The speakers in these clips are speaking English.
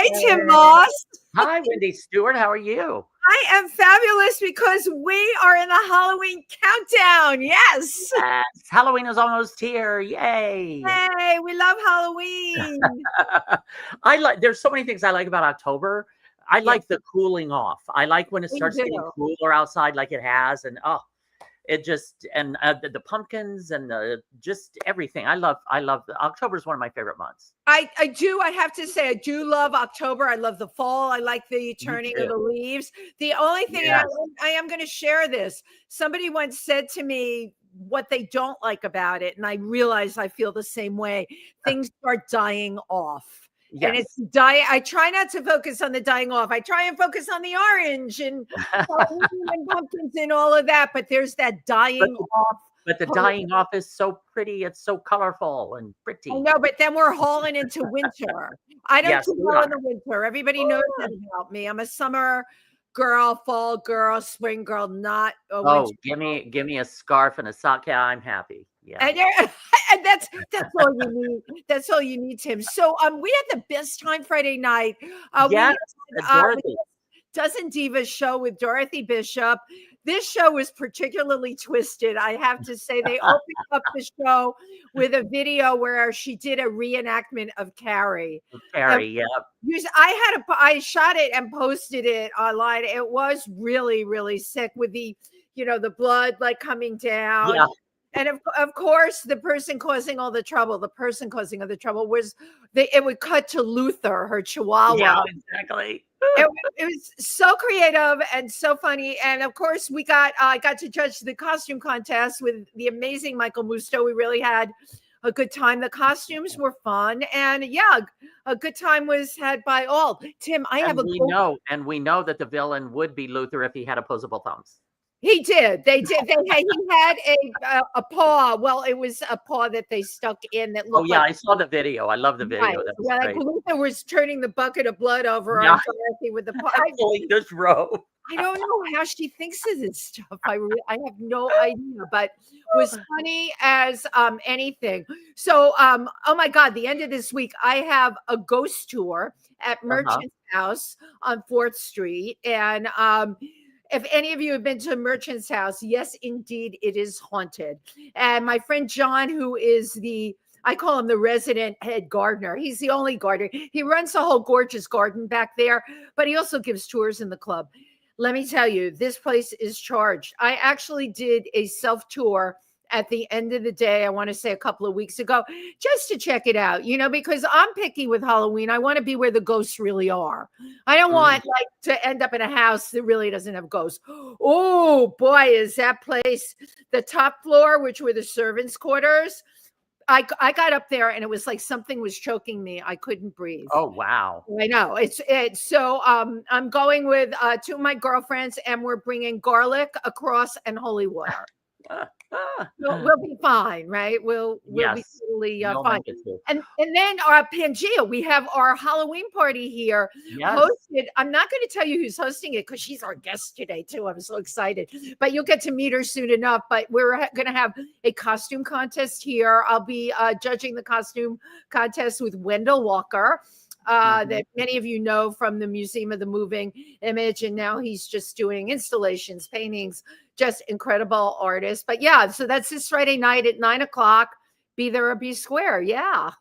Hi, Tym Moss. Hi, Wendy Stuart. How are you? I am fabulous because we are in the Halloween countdown. Yes. Yes, Halloween is almost here. Yay. Hey, we love Halloween. There's so many things I like about October. I like the cooling off. I like when it starts getting cooler outside like it has. And it just, and the pumpkins and just everything. I love October is one of my favorite months. I have to say, I do love October. I love the fall. I like the turning of the leaves. The only thing I am going to share this. Somebody once said to me what they don't like about it. And I realize I feel the same way. Things start dying off. Yes. And it's dying. I try not to focus on the dying off. I try and focus on the orange and pumpkins and all of that. But there's that dying off. But the dying off is so pretty. It's so colorful and pretty. I know, but then we're hauling into winter. I don't do well in the winter. Everybody knows that about me. I'm a summer girl, fall girl, spring girl, not a winter girl. Give me a scarf and a sock. Yeah, I'm happy. Yeah. And that's all you need. That's all you need, Tim. So we had the best time Friday night. Dozen Divas show with Dorothy Bishop. This show was particularly twisted. I have to say, they opened up the show with a video where she did a reenactment of Carrie. Carrie, I shot it and posted it online. It was really, really sick with the blood like coming down. Yeah. And of course, the person causing all the trouble was it would cut to Luther, her Chihuahua. Yeah, exactly. It was so creative and so funny. And of course, I got to judge the costume contest with the amazing Michael Musto. We really had a good time. The costumes were fun. And a good time was had by all. Tim, we know that the villain would be Luther if he had opposable thumbs. He did. He had a paw. Well, it was a paw that they stuck in that looked I saw the video. I love the video. Right. That was great. Like Luther was turning the bucket of blood over on Dorothy with the paw. This row. I don't know how she thinks of this stuff. I have no idea, but was funny as anything. So, oh my God, the end of this week, I have a ghost tour at Merchant's House on 4th Street. And if any of you have been to Merchant's House, yes, indeed, it is haunted. And my friend John, who is I call him the resident head gardener. He's the only gardener. He runs a whole gorgeous garden back there, but he also gives tours in the club. Let me tell you, this place is charged. I actually did a self-tour at the end of the day, I want to say a couple of weeks ago, just to check it out, because I'm picky with Halloween. I want to be where the ghosts really are. I don't want to end up in a house that really doesn't have ghosts. Oh boy, is that place, the top floor, which were the servants' quarters. I got up there and it was like something was choking me. I couldn't breathe. Oh, wow. I know. It's so I'm going with 2 of my girlfriends and we're bringing garlic, a cross, and holy water. We'll be fine, right? We'll be totally fine. And then our Pangea, we have our Halloween party here hosted. I'm not going to tell you who's hosting it because she's our guest today too. I'm so excited, but you'll get to meet her soon enough. But we're going to have a costume contest here. I'll be judging the costume contest with Wendell Walker. That many of you know from the Museum of the Moving Image. And now he's just doing installations, paintings, just incredible artist. But so that's this Friday night at 9:00. Be there or be square. Yeah.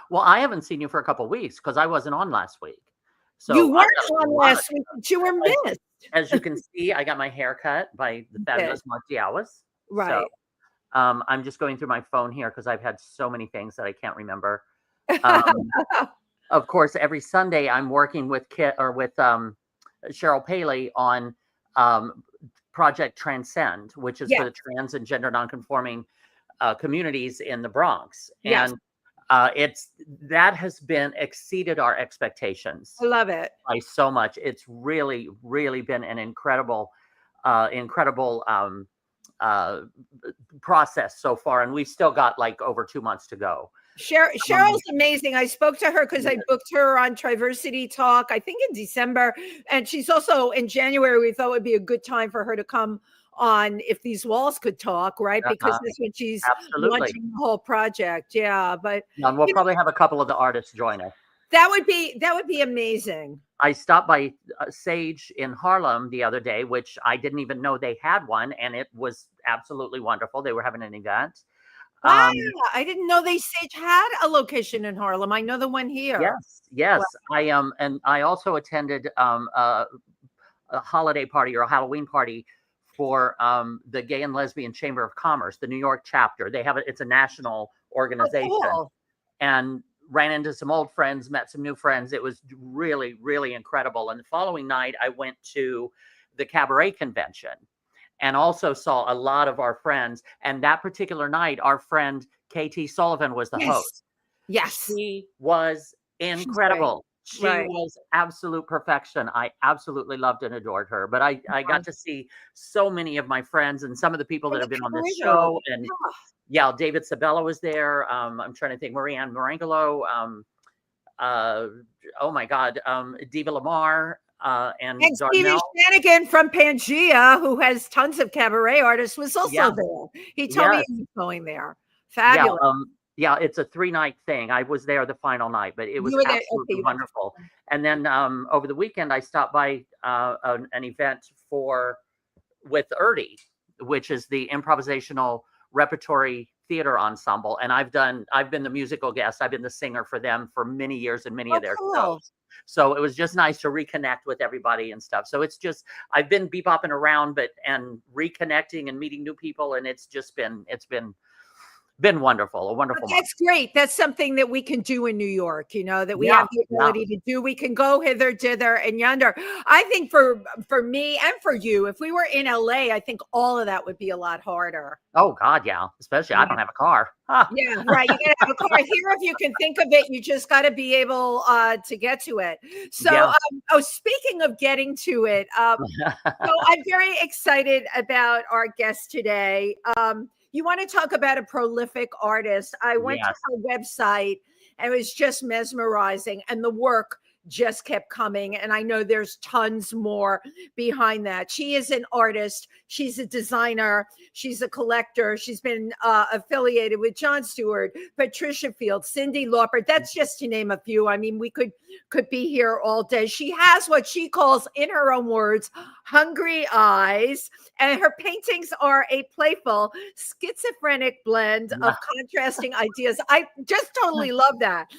Well, I haven't seen you for a couple of weeks because I wasn't on last week. So you weren't on last week, but you were missed. As you can see, I got my hair cut by the fabulous Mark Diawas. Right. So, I'm just going through my phone here because I've had so many things that I can't remember. Of course, every Sunday I'm working with Cheryl Paley on Project Transcend, which is for the trans and gender nonconforming communities in the Bronx. And that has exceeded our expectations. I love it. By so much. It's really, really been an incredible process so far. And we've still got like over 2 months to go. Cheryl's amazing. I spoke to her because I booked her on TriVersity Talk, I think in December. And she's also in January. We thought it would be a good time for her to come on If These Walls Could Talk, right? Because that's when she's launching the whole project. Yeah. But we'll probably have a couple of the artists join us. That would be amazing. I stopped by Sage in Harlem the other day, which I didn't even know they had one, and it was absolutely wonderful. They were having an event. Wow, I didn't know they Sage had a location in Harlem. I know the one here. Yes. And I also attended a holiday party or a Halloween party for the Gay and Lesbian Chamber of Commerce, the New York chapter. They have it's a national organization, cool. and ran into some old friends, met some new friends. It was really, really incredible. And the following night, I went to the cabaret convention and also saw a lot of our friends. And that particular night, our friend KT Sullivan was the host. Yes. She was incredible. She was absolute perfection. I absolutely loved and adored her. But I got to see so many of my friends and some of the people that have been on this show. And David Sabella was there. I'm trying to think, Marianne Marangelo. Oh my God, Diva Lamar. And Stevie Shanagan from Pangea, who has tons of cabaret artists, was also there. He told me he was going there. Fabulous. Yeah, it's a 3-night thing. I was there the final night, but it was absolutely wonderful. And then over the weekend, I stopped by an event with Erdy, which is the improvisational repertory theater ensemble. And I've been the musical guest. I've been the singer for them for many years and many of their shows. So it was just nice to reconnect with everybody and stuff. So it's just, I've been bebopping around, and reconnecting and meeting new people. And it's been wonderful, a wonderful month. That's great. That's something that we can do in New York, that we have the ability to do. We can go hither, thither, and yonder. I think for me and for you, if we were in LA, I think all of that would be a lot harder. Oh God, yeah. Especially I don't have a car. Yeah, right. You gotta have a car here. If you can think of it, you just got to be able to get to it. So, speaking of getting to it, so I'm very excited about our guest today. You want to talk about a prolific artist. I went to her website and it was just mesmerizing, and the work just kept coming. And I know there's tons more behind that. She is an artist. She's a designer. She's a collector. She's been affiliated with Jon Stewart, Patricia Field, Cyndi Lauper. That's just to name a few. I mean, we could be here all day. She has what she calls, in her own words, hungry eyes. And her paintings are a playful, schizophrenic blend of contrasting ideas. I just totally love that.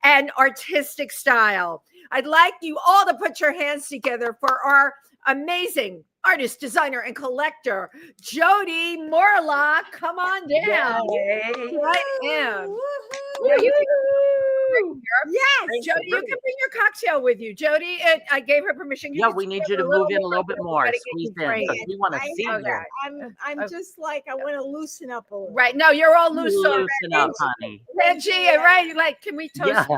And artistic style. I'd like you all to put your hands together for our amazing artist, designer, and collector, Jody Morlock. Come on down. Right in. Yes, Jody, you can bring your cocktail with you. Jody, I gave her permission. We need you to move in a little bit more. Squeeze in, because we want to see you. I'm just like, I want to loosen up a little. Right. No, you're all loose. Loosen up, honey. Pangea, right? Like, can we toast?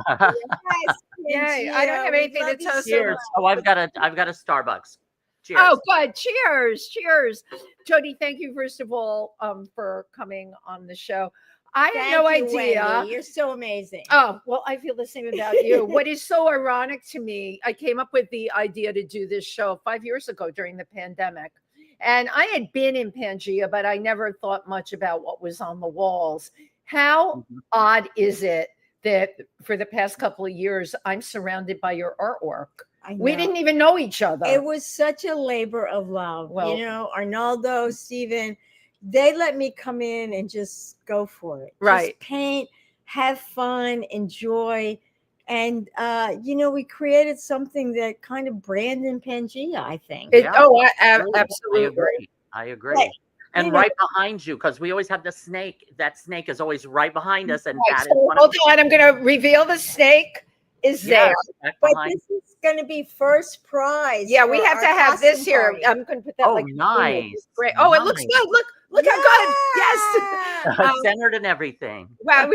Yeah, I don't have anything to toast. Cheers. Oh, I've got a Starbucks. Cheers. Oh, good. Cheers. Jody, thank you, first of all, for coming on the show. I had no idea. Wendy. You're so amazing. Oh, well, I feel the same about you. What is so ironic to me, I came up with the idea to do this show 5 years ago during the pandemic. And I had been in Pangea, but I never thought much about what was on the walls. How odd is it that for the past couple of years, I'm surrounded by your artwork? We didn't even know each other. It was such a labor of love. Well, Arnaldo, Steven, they let me come in and just go for it. Right. Just paint, have fun, enjoy. And, we created something that kind of branded Pangea, I think. Absolutely. I agree. And right behind you, because we always have the snake. That snake is always right behind us. And that is one hold on, I'm going to reveal the snake is there. But this is going to be first prize. Yeah, we have to have this here. I'm going to put that nice. Great. Oh, it looks good. Look how good. Yes. Centered and everything. Wow.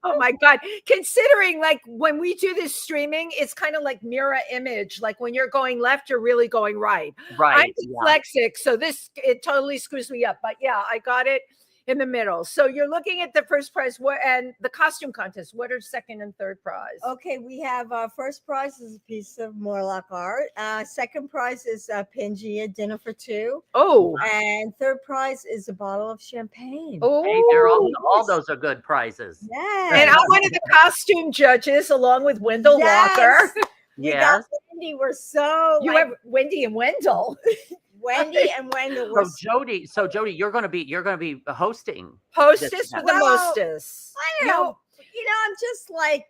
Oh my God. Considering when we do this streaming, it's kind of like mirror image. Like when you're going left, you're really going right. Right. I'm dyslexic, so it totally screws me up. But yeah, I got it. in the middle. So you're looking at the first prize and the costume contest. What are second and third prize? Okay, we have first prize is a piece of Morlock art. Second prize is Pangea dinner for two. Oh, And third prize is a bottle of champagne. oh, Hey, they're all those are good prizes. Yes. And I'm one of the costume judges, along with Wendell Walker. We Yes. got Wendy. We're so You have Wendy and Wendell. Wendy and Wendell. We're So Jody, you're going to be hosting. Hostess with the Well, mostess. I don't know. I'm just like,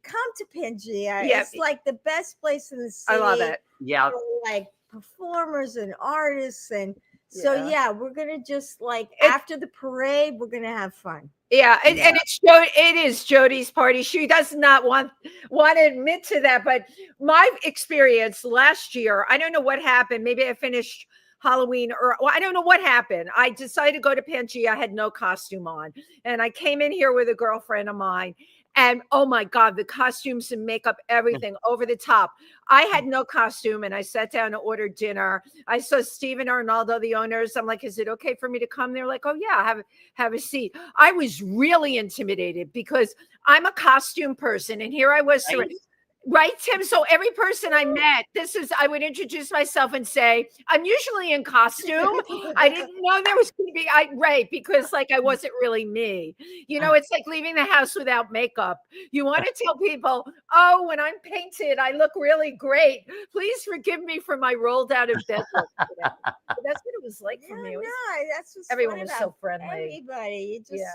come to Pangea. Yeah. It's like the best place in the city. I love it. Yeah. For like performers and artists. And so, yeah, we're going to just like, after the parade, we're going to have fun. Yeah, and it is Jody's party. She does not want to admit to that, but my experience last year, I don't know what happened. Maybe I finished Halloween I don't know what happened. I decided to go to Pangea. I had no costume on, and I came in here with a girlfriend of mine. And oh my God, the costumes and makeup, everything over the top. I had no costume and I sat down to order dinner. I saw Steve and Arnaldo, the owners. I'm like, is it okay for me to come? They're like, oh yeah, have a seat. I was really intimidated because I'm a costume person. And here I was. Right, Tim? So every person I met, I would introduce myself and say, I'm usually in costume. I didn't know there was going to be, because like I wasn't really me. It's like leaving the house without makeup. You want to tell people, oh, when I'm painted, I look really great. Please forgive me for my rolled out of bed look today. But that's what it was like for me. That's what's everyone fun was about so friendly. Everybody, you just,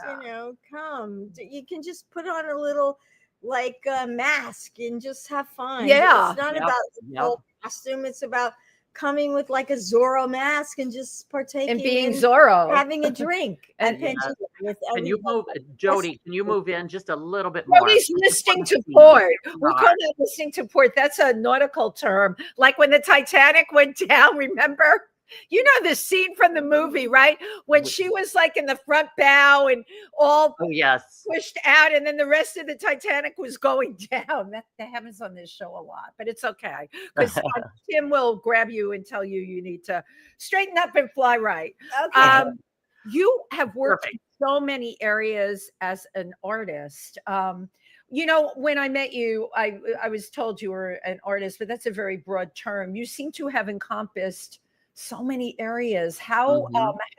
come. You can just put on a little like a mask and just have fun. Yeah. It's not about the whole costume. It's about coming with like a Zorro mask and just partaking and being in Zorro, having a drink. Can you move, Jody? Can you move in just a little bit more? Jody's listening to port. We call that listening to port. That's a nautical term. Like when the Titanic went down, remember? You know the scene from the movie, right? When she was like in the front bow and all pushed out, and then the rest of the Titanic was going down. That happens on this show a lot, but it's okay because Tim will grab you and tell you need to straighten up and fly right. Okay. You have worked in so many areas as an artist. When I met you, I was told you were an artist, but that's a very broad term. You seem to have encompassed so many areas. How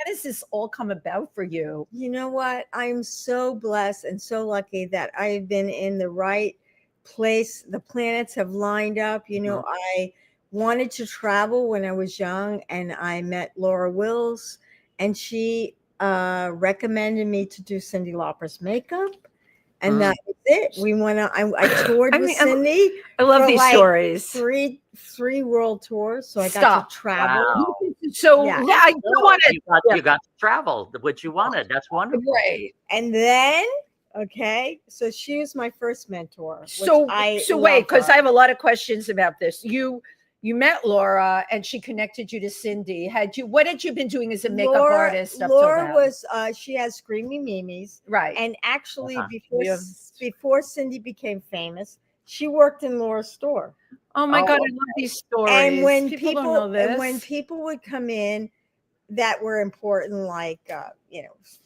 does this all come about for you? You know what? I'm so blessed and so lucky that I've been in the right place. The planets have lined up. I wanted to travel when I was young, and I met Laura Wills, and she recommended me to do Cyndi Lauper's makeup. And that was it. We went out. I toured with Cyndi. I love these stories. Three world tours. So I got to travel. Wow. So I don't want to. You got to travel, which you wanted. That's wonderful. Great. And then, so she was my first mentor. So wait, because I have a lot of questions about this. You met Laura and she connected you to Cyndi. What had you been doing as a makeup artist? Laura was, she has Screamy Mimi's. Right. And actually before Cyndi became famous, she worked in Laura's store. Oh my God, I love these stories. And when people don't know this. And when people would come in that were important, like,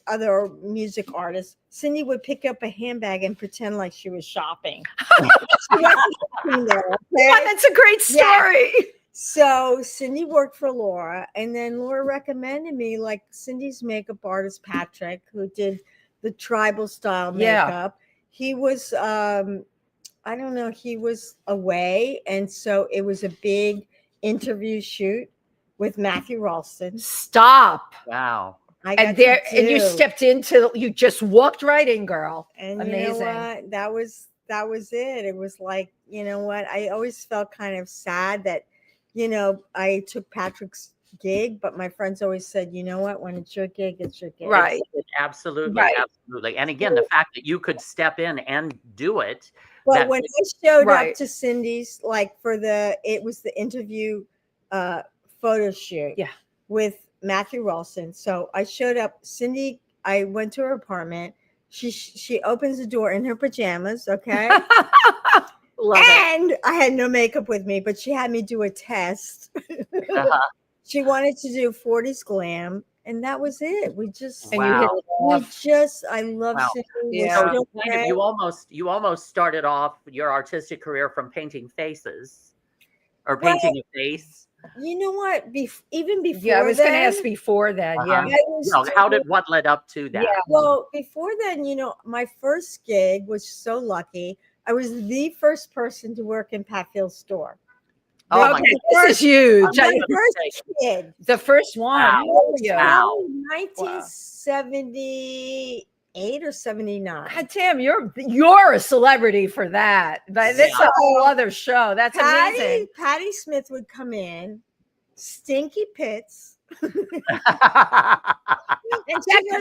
other music artists, Cyndi would pick up a handbag and pretend like she was shopping. She wasn't shopping there, okay? Yeah, that's a great story. Yeah. So Cyndi worked for Laura, and then Laura recommended me, like Cindy's makeup artist, Patrick, who did the tribal style makeup. He was, he was away. And so it was a big interview shoot with Matthew Ralston. Stop. Wow. And you just walked right in, girl. And amazing. You know what? That was it. It was like, you know what? I always felt kind of sad that, I took Patrick's gig, but my friends always said, you know what? When it's your gig, it's your gig. Right. Absolutely. Right. Absolutely. And again, the fact that you could step in and do it. But when I showed up to Cindy's, like it was the interview photo shoot with Matthew Ralston. So I showed up. Cyndi, I went to her apartment. She opens the door in her pajamas. Okay. And I had no makeup with me, but she had me do a test. She wanted to do 40s glam. and that was it. We just, And you hit Wow. it off. I love Wow. Cindy. We're Yeah. So still kind of, you almost started off your artistic career from painting faces or Well, painting a face. you know what? Even before Yeah, I was going to then, ask before then. Yeah. Uh-huh. I was doing- What led up to that? Yeah. well, before then, my first gig was so lucky. I was the first person to work in Pat Field's store. Oh my Okay, God. this is huge. My I'm first mistaken. kid. The first one. Wow. How old were you? Wow. 1978 or 79. God damn, you're a celebrity for that. But that's Yeah. a whole other show. That's amazing. Patty Smith would come in, stinky pits. And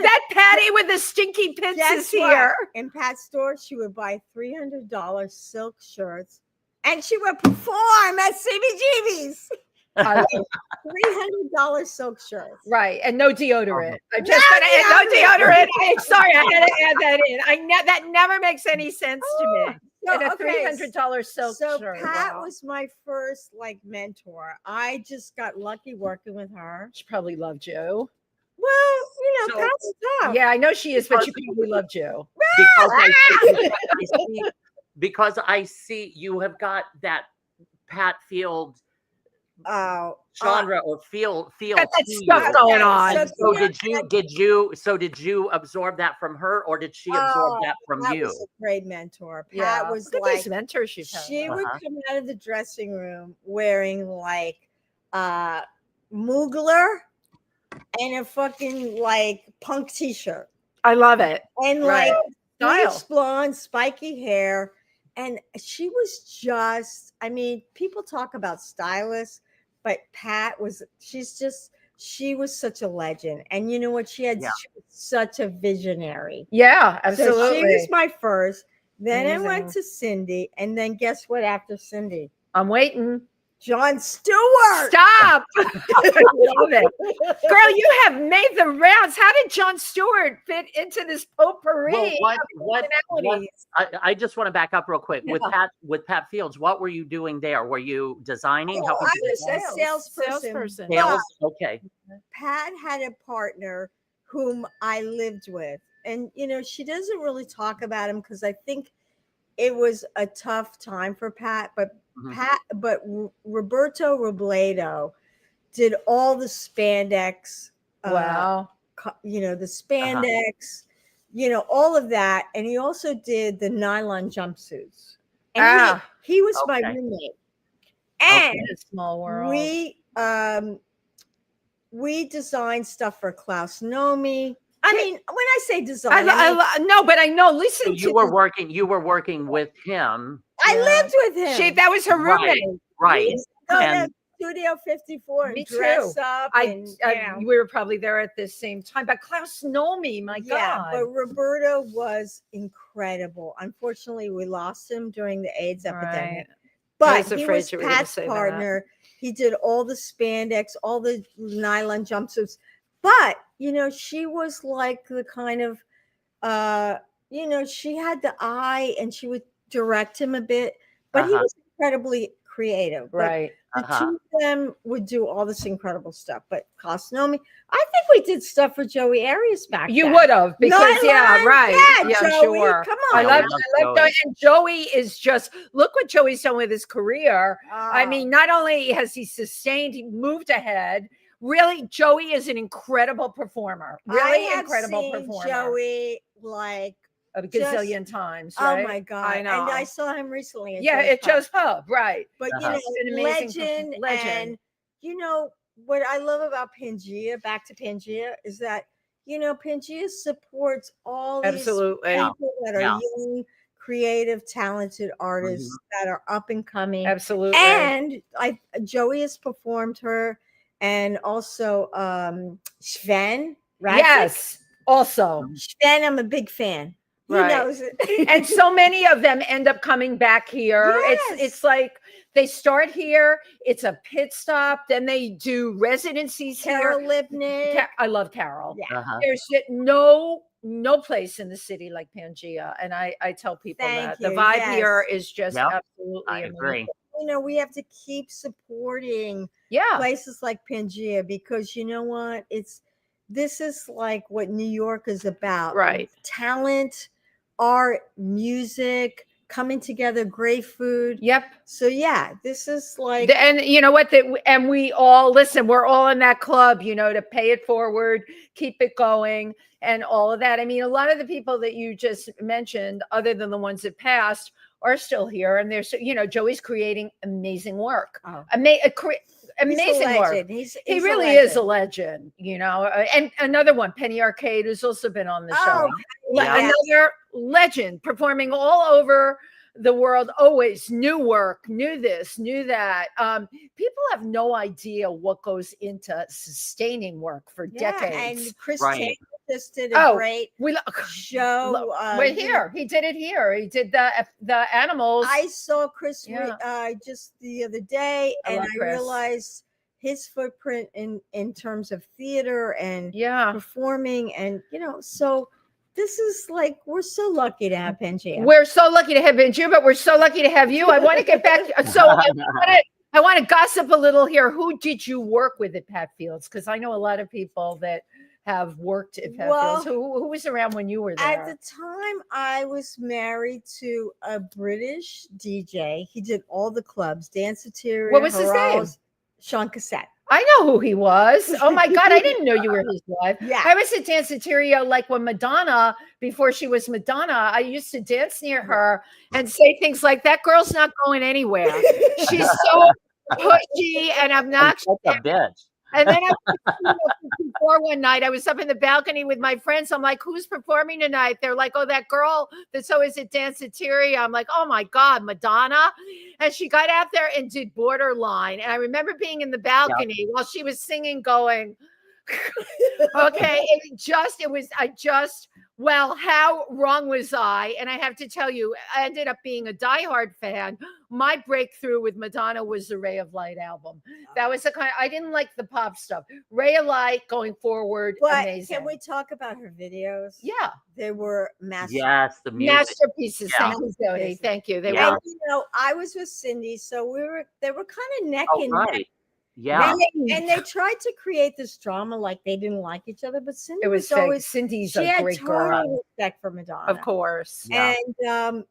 That Patty with the stinky pits is here. In Pat's store, she would buy $300 silk shirts, and she would perform at CBGB's. $300 silk shirts. Right, and no deodorant. I'm just gonna add no deodorant. I'm sorry, I had to add that in. That never makes any sense to me. And a $300 silk shirt. Pat Wow. was my first mentor. I just got lucky working with her. She probably loved you. Well, So- Pat's tough. Yeah, I know she is, but she probably loved you. Because I see you have got that Pat Field Oh, genre or feel Got that to stuff you. going on. So did you absorb that from her, or did she absorb that from Pat you? was a great mentor. Pat Yeah. was Look at these mentors you've had. she would Uh-huh. come out of the dressing room wearing Mugler and a fucking punk t-shirt I love it. and Right. Style. bleached blonde, spiky hair. And she was just, people talk about stylists, but Pat she was such a legend. And you know what? She was such a visionary. Yeah, So absolutely. she was my first. Then I went Amazing. to Cindy. And then guess what after Cindy? I'm waiting. John Stewart. Stop. I love it. Girl, you have made the rounds. How did Jon Stewart fit into this potpourri? Well, of personalities? I just want to back up real quick. Yeah. With Pat Fields, what were you doing there? Were you designing? Oh, helping I to was design? a salesperson. Sales? Okay. Pat had a partner whom I lived with. And, she doesn't really talk about him because I think it was a tough time for Pat. But Roberto Robledo did all the spandex. Wow. The spandex, all of that. And he also did the nylon jumpsuits. And he was my roommate. And A small world. we designed stuff for Klaus Nomi. When I say design, no, but I know. Listen, So you were working with him, I lived with him. that was her roommate. right? Go And to Studio 54 Me and dress too. up. We were probably there at the same time. But Klaus Nomi, my God. But Roberto was incredible. Unfortunately, we lost him during the AIDS epidemic. But he was Pat's partner. He did all the spandex, all the nylon jumpsuits. But, she was like the kind of, she had the eye and she would direct him a bit. But he was incredibly creative. Right. The two of them would do all this incredible stuff. But Cosnomi, I think we did stuff for Joey Arias back then. You would have, because Yeah, I'm Joey, sure. come I on. love Joey. And Joey is just, look what Joey's done with his career. Not only has he sustained, he moved ahead. Really, Joey is an incredible performer. Really incredible performer. Joey a gazillion times, right? Oh my God. I know. And I saw him recently. At Joe's Pub, right. But An amazing legend. And what I love about Pangea, back to Pangea, is that Pangea supports all these people that are young, creative, talented artists that are up and coming. Absolutely. And Joey has performed her, and also Sven. Right? Yes. Also, Sven, I'm a big fan. He knows it. And so many of them end up coming back here. Yes. It's like they start here, it's a pit stop, then they do residencies Carol here. Lipnick. I love Carol. Yeah. There's no place in the city like Pangea. And I tell people Thank that the you. vibe Yes. here is just Yep. absolutely I amazing. agree. We have to keep supporting places like Pangea, because you know what? this is like what New York is about. Right. Talent, art, music, coming together, great food. Yep. So yeah, this is like, And you know what? And we all listen. We're all in that club, to pay it forward, keep it going, and all of that. I mean, a lot of the people that you just mentioned, other than the ones that passed, are still here, and there's, Joey's creating amazing work. oh, Amazing he's a work. legend. He He's really is a legend, And another one, Penny Arcade, who's also been on the show. Oh, yeah. Another legend, performing all over the world, always new work, new this, new that. People have no idea what goes into sustaining work for decades. And Chris Right. Taylor just did a great show. We're here. He did it here. He did the animals. I saw Chris Yeah. just the other day, I and love I Chris. realized his footprint in terms of theater and Yeah. performing, and so this is like, we're so lucky to have Pangea. We're so lucky to have you, but we're so lucky to have you. I want to get back. So I want to gossip a little here. Who did you work with at Pat Fields? Because I know a lot of people that have worked at Pat Fields. Who was around when you were there? At the time, I was married to a British DJ. He did all the clubs, Danceteria. What was his name? Sean Cassette. I know who he was. Oh my God, I didn't know you were his wife. Yeah. I was at Danceteria like when Madonna, before she was Madonna, I used to dance near her and say things like, that girl's not going anywhere. She's so pushy and obnoxious. That's a bitch. And then I was before one night, I was up in the balcony with my friends. I'm like, who's performing tonight? They're like, oh, that girl that's always at Danceteria. I'm like, oh my God, Madonna. And she got out there and did Borderline. And I remember being in the balcony while she was singing, going, okay. Well, how wrong was I? And I have to tell you, I ended up being a diehard fan. My breakthrough with Madonna was the Ray of Light album. That was I didn't like the pop stuff. Ray of Light going forward, but amazing. Can we talk about her videos? Yeah. They were masterpieces. Yes, the music. Masterpieces. Yeah. Thank you, Jody. Thank you. They Yeah. were. And, I was with Cindy, so they were kind of neck Oh, and neck. right. Yeah. And they tried to create this drama like they didn't like each other, but Cindy It was always, Cindy's she a had great total girl. respect for Madonna. Of course. Yeah. And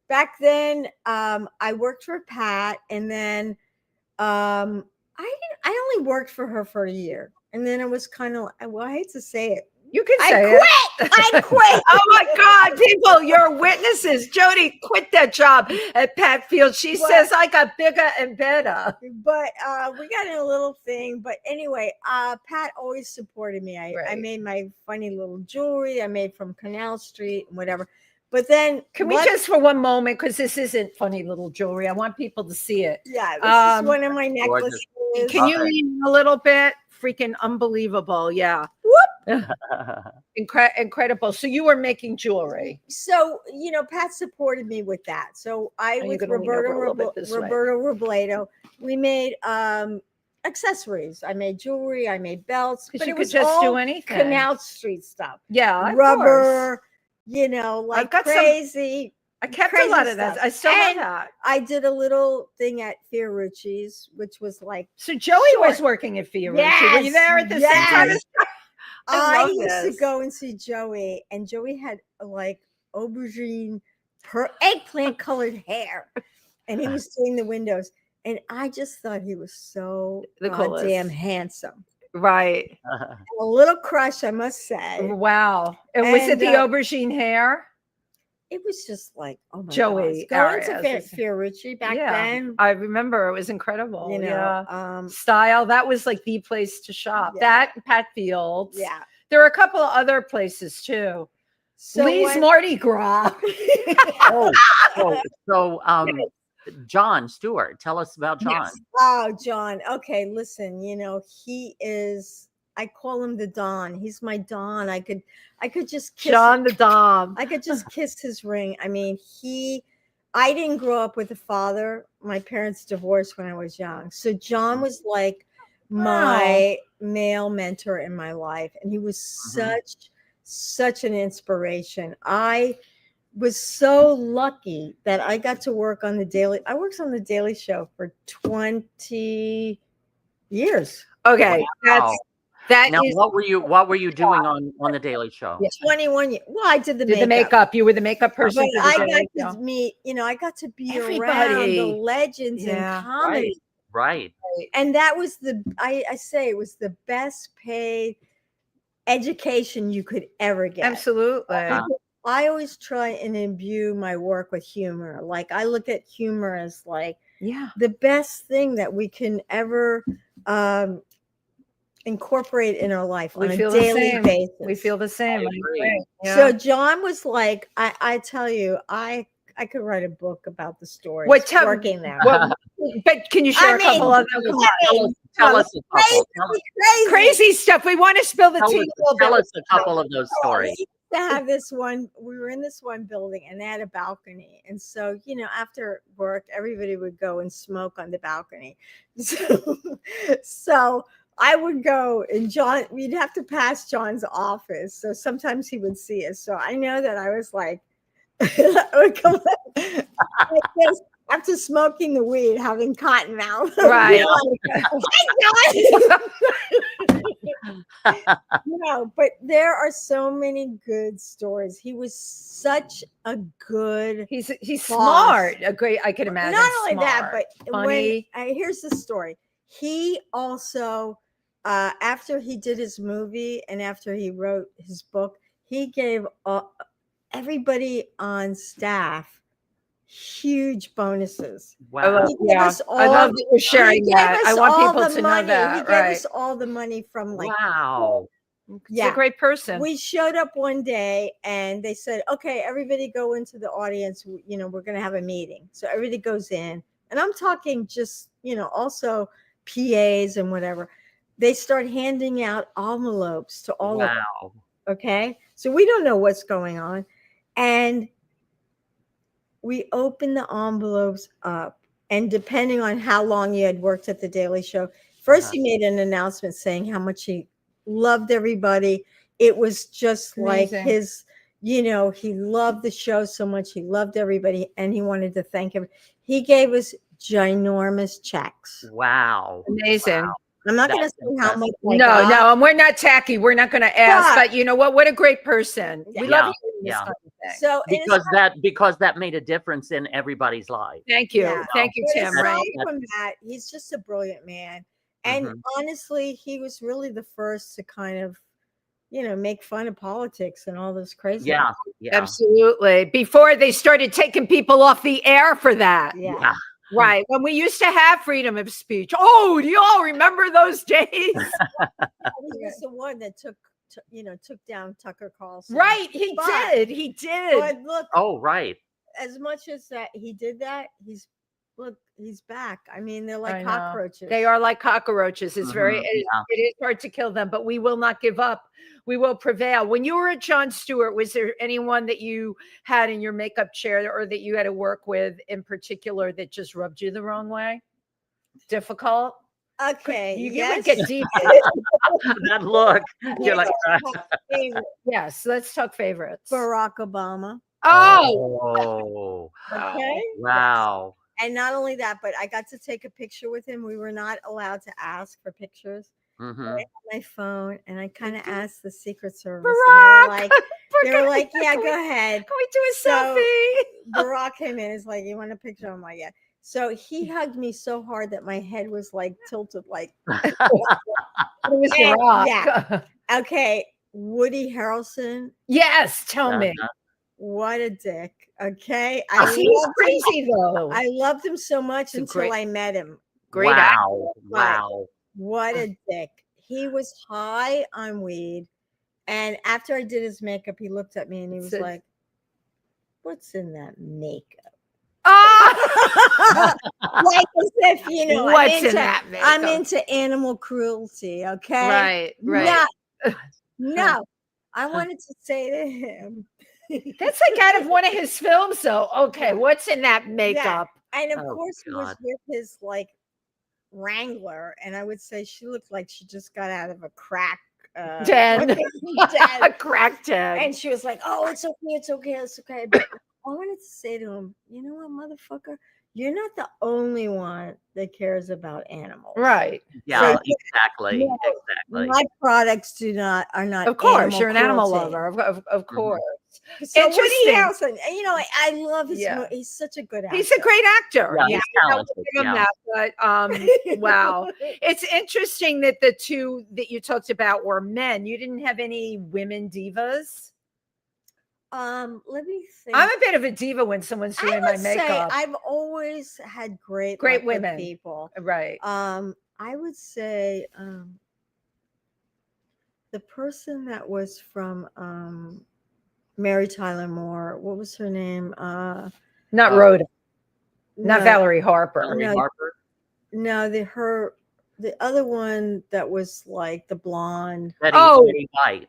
back then I worked for Pat, and then I only worked for her for a year, and then it was kind of, well, I hate to say it, You can I say it. quit. I quit. Oh my God, people, you're witnesses. Jody quit that job at Pat Fields. She says I got bigger and better. But we got in a little thing. But anyway, Pat always supported me. I made my funny little jewelry I made from Canal Street and whatever. But then Can we just for one moment, because this isn't funny little jewelry. I want people to see it. Yeah, this is one of my necklaces. Can you lean a little bit? Freaking unbelievable. Yeah. Whoop. Incredible. So you were making jewelry. So, Pat supported me with that. So with Roberto Robledo, we made accessories. I made jewelry, I made belts, but you it could was just all do anything. Canal Street stuff. Yeah. Rubber, like got crazy. I kept crazy a lot of stuff. that. I still have that. I did a little thing at Fiorucci's, which was like. So Joey was working at Fiorucci. Yes, Were you there at the same time? I used to go and see Joey, and Joey had like aubergine, eggplant colored hair, and he was doing the windows, and I just thought he was so goddamn handsome. Right. A little crush, I must say. Wow. And was it the aubergine hair? It was just like, oh my Joey. God. Going to Fiorucci back then. I remember it was incredible. Yeah. Style. That was like the place to shop. Yeah. That and Pat Fields. Yeah. There were a couple of other places too. So Lee's Mardi Gras. So John Stewart, tell us about John. Yes. Oh, John. Okay, listen, he is, I call him the Don. He's my Don. I could just kiss John the Dom. I could just kiss his ring. I mean, I didn't grow up with a father. My parents divorced when I was young. So John was like my male mentor in my life. And he was such an inspiration. I was so lucky that I got to work on I worked on the Daily Show for 20 years. Okay. Wow. That Now, is what were you doing on the Daily Show? Yeah. 21 years. Well, I did the the makeup. You were the makeup person. But for the I Daily got Show. to meet, I got to be around Everybody. the legends in Yeah. comedy. Right. And that was I say it was the best paid education you could ever get. Absolutely. Because I always try and imbue my work with humor. Like I look at humor as like Yeah. the best thing that we can ever incorporate in our life on a daily basis. We feel the same. I agree. Yeah. So John was like, I tell you, I could write a book about the story working there. But can you share a couple of them? Come on. Tell us a couple. Crazy stuff. We want to spill the tea a little bit. Tell us a couple of those stories. To have this one, we were in this one building and they had a balcony. And so, after work, everybody would go and smoke on the balcony. So I would go and we'd have to pass John's office. So sometimes he would see us. So I know that I was like, I would come like this after smoking the weed, having cotton mouth. Right. But there are so many good stories. He was such a good. He's boss. smart. I could imagine. Not only smart, that, but funny. Here's the story. He also, after he did his movie and after he wrote his book, he gave everybody on staff huge bonuses. Wow. I love that you're sharing that. I want people to know that. He gave us all the money from wow. He's a great person. We showed up one day and they said, okay, everybody go into the audience. We're going to have a meeting. So everybody goes in and I'm talking just, also PAs and whatever. They start handing out envelopes to all of them. Okay. So we don't know what's going on. And we opened the envelopes up, and depending on how long you had worked at the Daily Show, first he made an announcement saying how much he loved everybody. It was just amazing. Like his, he loved the show so much. He loved everybody, and he wanted to thank him. He gave us ginormous checks. Wow. Amazing. Wow. I'm not going to say how much. No, and we're not tacky. We're not going to ask. But you know what? What a great person. We love you. This kind of thing. So because that made a difference in everybody's life. Thank you. Thank you, Tim. Aside from that, he's just a brilliant man. And honestly, he was really the first to kind of, make fun of politics and all this crazy. Yeah. Absolutely. Before they started taking people off the air for that. Yeah. Right. When we used to have freedom of speech. Oh, do you all remember those days? He was the one that took down Tucker Carlson. Right. He did. But look. Oh, right. As much as that he did that, he's back. I mean, they're like cockroaches. They are like cockroaches. It's it is hard to kill them, but we will not give up. We will prevail. When you were at Jon Stewart, was there anyone that you had in your makeup chair or that you had to work with in particular that just rubbed you the wrong way? Difficult? Okay. You would get deep. That look. You're like, yes, let's talk favorites. Barack Obama. Oh. Okay. Wow. And not only that, but I got to take a picture with him. We were not allowed to ask for pictures. I had my phone and I kind of asked the Secret Service. Barack! They were like, yeah, go ahead. Can we do a selfie? Barack came in. It's like, you want a picture? I'm like, yeah. So he hugged me so hard that my head was like tilted like. It was Barack. Yeah. Okay. Woody Harrelson. Yes. Tell me. What a dick. Okay. He's crazy though. I loved him so much until I met him. Great. Wow. What a dick. He was high on weed. And after I did his makeup, he looked at me and he was like, what's in that makeup? Like as if, what's in that makeup? I'm into animal cruelty. Okay. Right. No. I wanted to say to him. That's like out of one of his films, though. Okay, what's in that makeup? Yeah. And of course, he was with his Wrangler, and I would say she looked like she just got out of a crack den. A crack den. And she was like, "Oh, it's okay, it's okay, it's okay." But I wanted to say to him, you know what, motherfucker, you're not the only one that cares about animals. Right. Yeah, So, exactly. no, Exactly. my products are not. Of course, you're an animal cruelty. lover. Of course. So Woody Interesting. Harrelson, I love his. Yeah. He's such a good actor. He's a great actor. Yeah, Yeah, he's I will talented, give him yeah. that, but wow. It's interesting that the two that you talked about were men. You didn't have any women divas? Let me think. I'm a bit of a diva when someone's I doing my would say makeup. I've always had great Great luck with women. people. Right. I would say the person that was from Mary Tyler Moore, what was her name? Not Rhoda. Not no, Valerie Harper. Valerie No. Harper. No, the other one that was like the blonde. Betty White.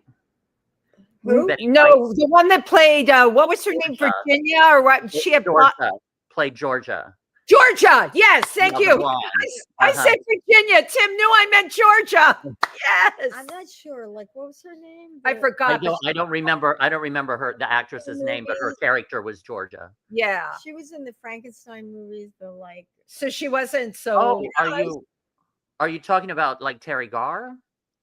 Who? Betty No, White. the one that played what was her name? Georgia. Virginia or what? She had Georgia. Played Georgia. Georgia. Yes, thank Yeah, the you. blonde. I said Virginia. Tim knew I meant Georgia. Yes. I'm not sure. Like, what was her name? I forgot. I don't remember her, the actress's name, but her character was Georgia. Yeah. She was in the Frankenstein movies. So she wasn't Oh, so. are you talking about like Terry Garr?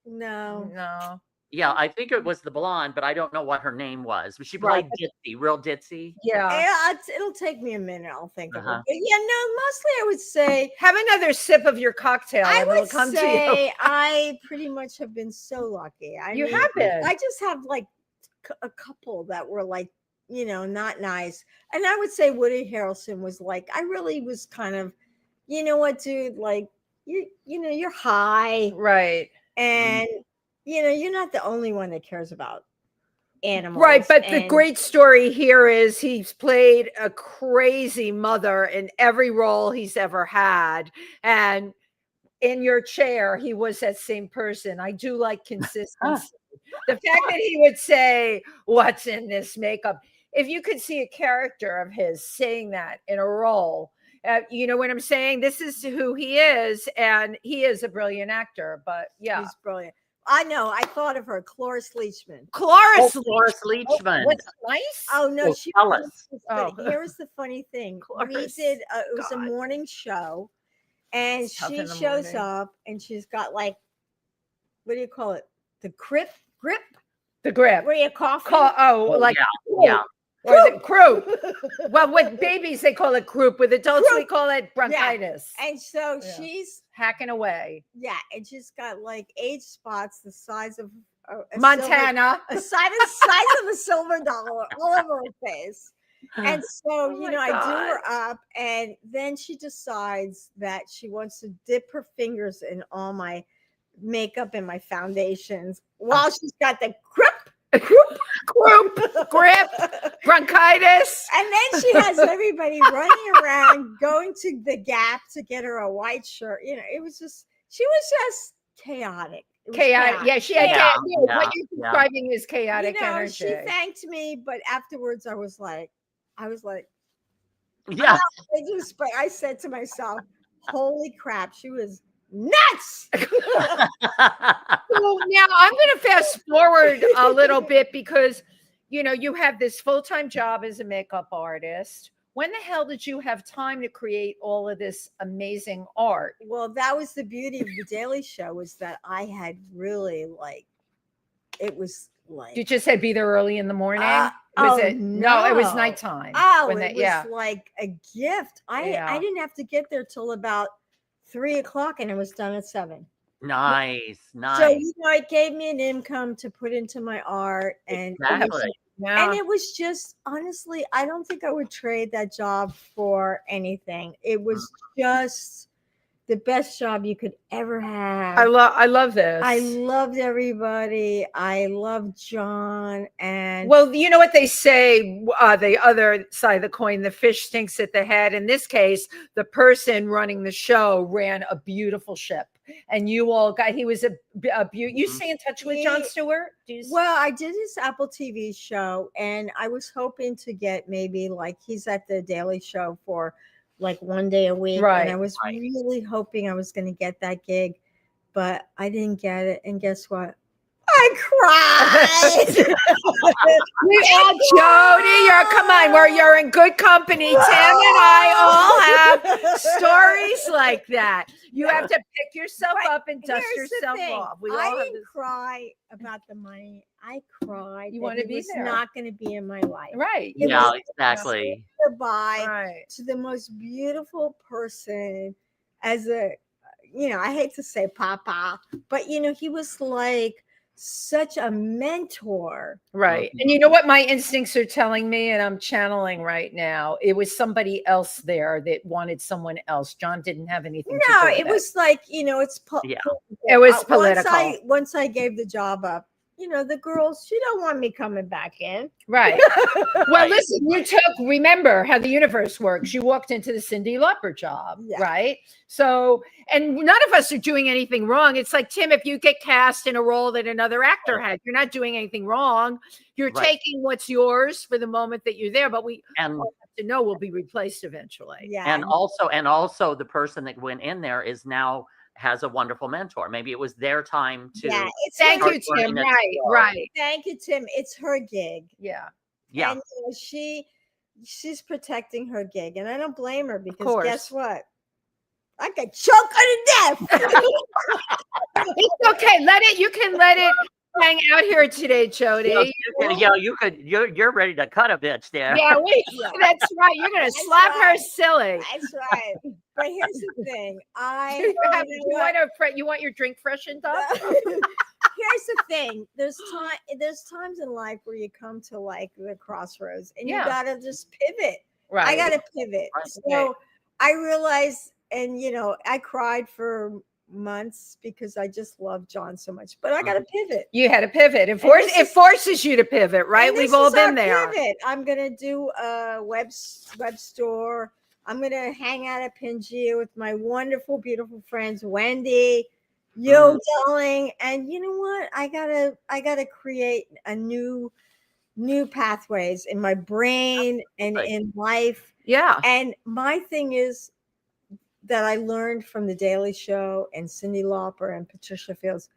No. Yeah, I think it was the blonde, but I don't know what her name was. But she played ditzy, real ditzy. Yeah. It'll take me a minute. I'll think of it. Uh-huh. But yeah, no, mostly I would say Have another sip of your cocktail. I and it'll would come to say you. I pretty much have been so lucky. You have been. I just have like a couple that were like, not nice. And I would say Woody Harrelson was like, I really was kind of, you know what, dude, like you're high. Right. And you're not the only one that cares about animals. Right, but the great story here is he's played a crazy mother in every role he's ever had. And in your chair, he was that same person. I do like consistency. The fact that he would say, "What's in this makeup?" If you could see a character of his saying that in a role, you know what I'm saying? This is who he is, and he is a brilliant actor. But yeah, he's brilliant. I know. I thought of her, Cloris Leachman. Cloris Leachman. What's nice? Oh no, she tell was. us. But here's the funny thing: we did. It was a morning show, and she shows up, and she's got like, what do you call it? The grip. The grip. Where you cough? Yeah. Or is it croup? Well, with babies they call it croup. With adults we call it bronchitis. Yeah. And so she's hacking away. Yeah, and she's got like age spots the size of Montana, the size of a silver dollar all over her face. And so, I do her up, and then she decides that she wants to dip her fingers in all my makeup and my foundations while she's got the grip, bronchitis. And then she has everybody running around going to the Gap to get her a white shirt. She was just chaotic. Chaotic. Yeah, she had what you're describing is chaotic energy. She thanked me, but afterwards I was like, yeah. I said to myself, holy crap, she was nuts. So now I'm going to fast forward a little bit because, you have this full-time job as a makeup artist. When the hell did you have time to create all of this amazing art? Well, that was the beauty of the Daily Show, was that I had really it was like. You just said be there early in the morning? No, it was nighttime. Oh, it was like a gift. I didn't have to get there till about 3:00, and it was done at 7. Nice. So it gave me an income to put into my art, and and it was just, honestly, I don't think I would trade that job for anything. It was just the best job you could ever have. I love this. I loved everybody. I loved John. And well, you know what they say, the other side of the coin, the fish stinks at the head. In this case, the person running the show ran a beautiful ship. And you all he was a you stay in touch with Jon Stewart? Well, I did his Apple TV show, and I was hoping to get maybe he's at the Daily Show for one day a week. Right. And I was really hoping I was going to get that gig, but I didn't get it. And guess what? I cried. Jody, come on, you're in good company. Tim and I all have stories like that. You have to pick yourself up and dust yourself off. We all I have didn't this. cry about the money. I cried. You that want to he be was there. not going to be in my life. Right. It Yeah, was exactly. Goodbye Right. to the most beautiful person as a, I hate to say papa, but he was like such a mentor. Right. And you know what my instincts are telling me, and I'm channeling right now? It was somebody else there that wanted someone else. John didn't have anything to do with it was like, it's Yeah. It was political. Once I gave the job up, the girls, she don't want me coming back in. Right. Well, listen, remember how the universe works. You walked into the Cyndi Lauper job, right? So, and none of us are doing anything wrong. It's like, Tim, if you get cast in a role that another actor had, you're not doing anything wrong. You're taking what's yours for the moment that you're there, but we all have to know we'll be replaced eventually. Yeah. And also the person that went in there has a wonderful mentor. Maybe it was their time to. Thank you, Tim. Right. Thank you, Tim. It's her gig. Yeah. Yeah. And she's protecting her gig, and I don't blame her because guess what? I could choke her to death. It's okay. You can let it hang out here today, Jody. You're ready to cut a bitch there. Yeah, that's right. You're gonna slap her silly. That's right. But here's the thing. You want your drink freshened up? Here's the thing. There's times in life where you come to like the crossroads and you gotta just pivot. Right. I gotta pivot. So I realized, and I cried for months because I just love John so much, but I got to pivot. You had to pivot. It forces you to pivot, right? We've all been there. Pivot. I'm going to do a web store. I'm going to hang out at Pangea with my wonderful, beautiful friends, Wendy, darling. And you know what? I gotta create a new pathways in my brain and in life. Yeah. And my thing is, that I learned from The Daily Show and Cyndi Lauper and Patricia Fields.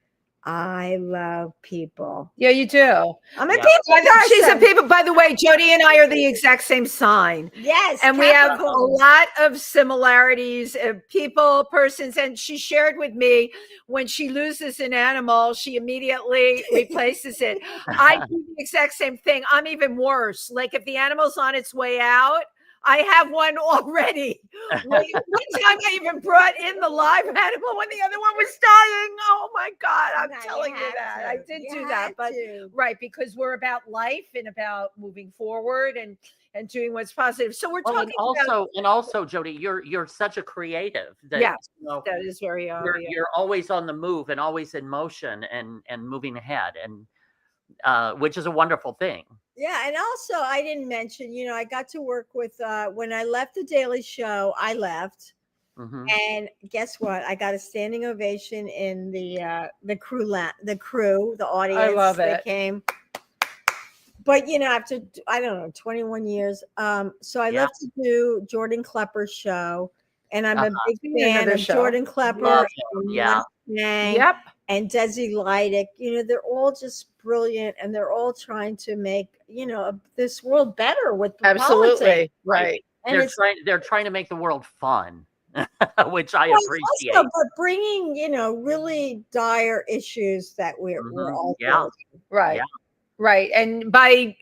I love people. Yeah, you do. I'm a people person. She's a people. By the way, Jody and I are the exact same sign. Yes. And we have a lot of similarities of people, persons. And she shared with me when she loses an animal, she immediately replaces it. I do the exact same thing. I'm even worse. Like if the animal's on its way out, I have one already. One time I even brought in the live animal when the other one was dying. Oh my God, I'm telling you that. I did do that. But right, because we're about life and about moving forward and doing what's positive. So we're talking also, Jody, you're such a creative. That is very obvious. You're always on the move and always in motion and moving ahead, and which is a wonderful thing. Yeah, and also I didn't mention, I got to work with when I left The Daily Show, I left. Mm-hmm. And guess what? I got a standing ovation in the crew, the audience. I love it. They came. But after 21 years, so I left to do Jordan Klepper's show, and I'm a big fan of Jordan Klepper. Yep. And Desi Lydic, they're all just brilliant, and they're all trying to make this world better with absolutely politics. Right. And they're trying to make the world fun, which I appreciate. Also, but bringing really dire issues that we're all right, right, and by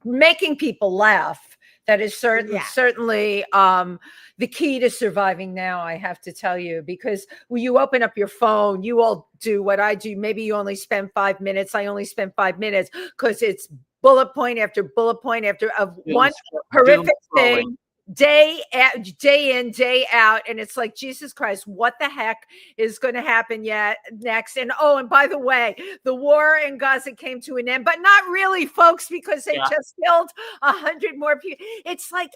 making people laugh. That is certainly the key to surviving now, I have to tell you, because when you open up your phone, you all do what I do. Maybe you only spend 5 minutes. I only spend 5 minutes because it's bullet point after bullet point after of one horrific thing. Day in, day out. And it's like, Jesus Christ, what the heck is going to happen next? And and by the way, the war in Gaza came to an end, but not really, folks, because they just killed 100 more people. It's like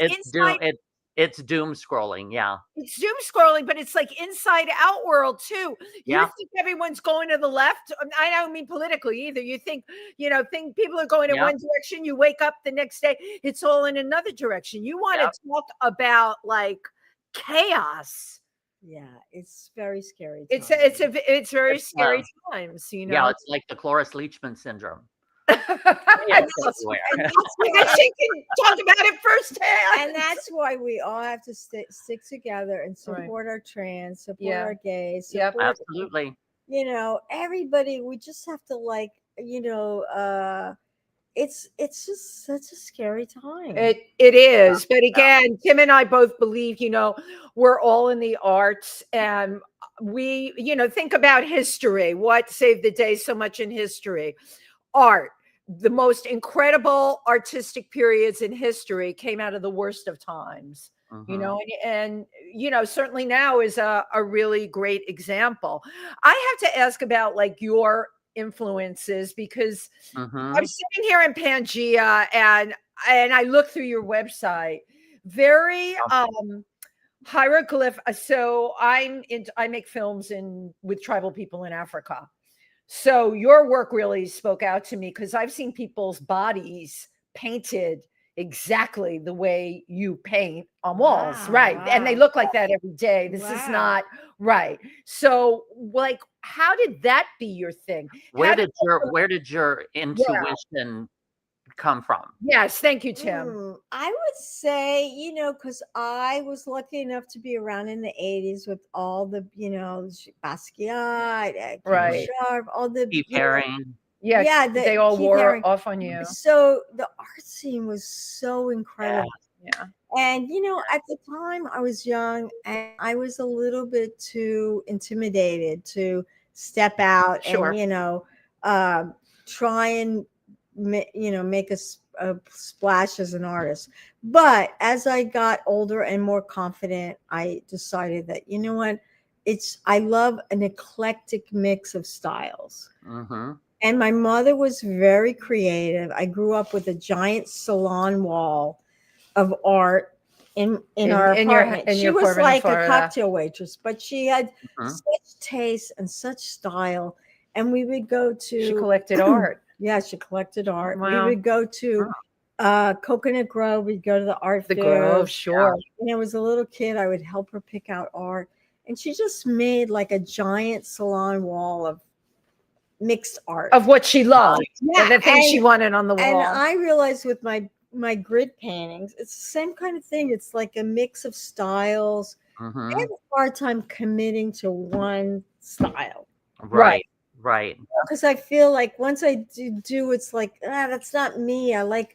it's doom scrolling. Yeah. It's doom scrolling, but it's like inside out world too. You think everyone's going to the left. I don't mean politically either. You think people are going in one direction. You wake up the next day, it's all in another direction. You want to talk about like chaos. Yeah, it's very scary. It's time. it's very It's, scary times, you yeah, know. it's like the Cloris Leachman syndrome. And It's that's, and everywhere. that's Because why, she can talk about it firsthand. and that's why we all have to stick together and Right. support our trans, support Yeah. our gays, Yep. support Absolutely. everybody. We just have to it's just such a scary time. It is, but again, Tim and I both believe, we're all in the arts, and we, think about history. What saved the day so much in history? Art. The most incredible artistic periods in history came out of the worst of times. Mhm. And certainly now is a really great example. I have to ask about like your influences, because I'm Mhm. sitting here in Pangea, and I look through your website. Very hieroglyph. So I make films with tribal people in Africa. So your work really spoke out to me, because I've seen people's bodies painted exactly the way you paint on walls, Wow, right? And they wow. look like that every day. This is Wow. not right. So, like, how did that be your thing? Where How did your yeah. intuition come from? Yes, thank you, Tim. I would say, because I was lucky enough to be around in the 80s with all the, Basquiat, King Right. Sharp, all the, Keith Haring. Yeah, they all Keith wore Haring. off on you. So the art scene was so incredible. Yeah. And, at the time I was young and I was a little bit too intimidated to step out Sure. and, try and, make a splash as an artist. But as I got older and more confident, I decided that, what, I love an eclectic mix of styles. Mhm. And my mother was very creative. I grew up with a giant salon wall of art in our apartment. She was like a cocktail waitress, but she had Mhm. such taste and such style. And we would go to She collected art. Yeah, she collected art. Wow. We would go to Coconut Grove. We'd go to the art The fair. Grove, sure. When I was a little kid, I would help her pick out art. And she just made like a giant salon wall of mixed art. Of what she loved. Yeah, the things she wanted on the wall. And I realized with my grid paintings, it's the same kind of thing. It's like a mix of styles. I Mhm. have a hard time committing to one style. Right. Because I feel like once I do it's like, that's not me. I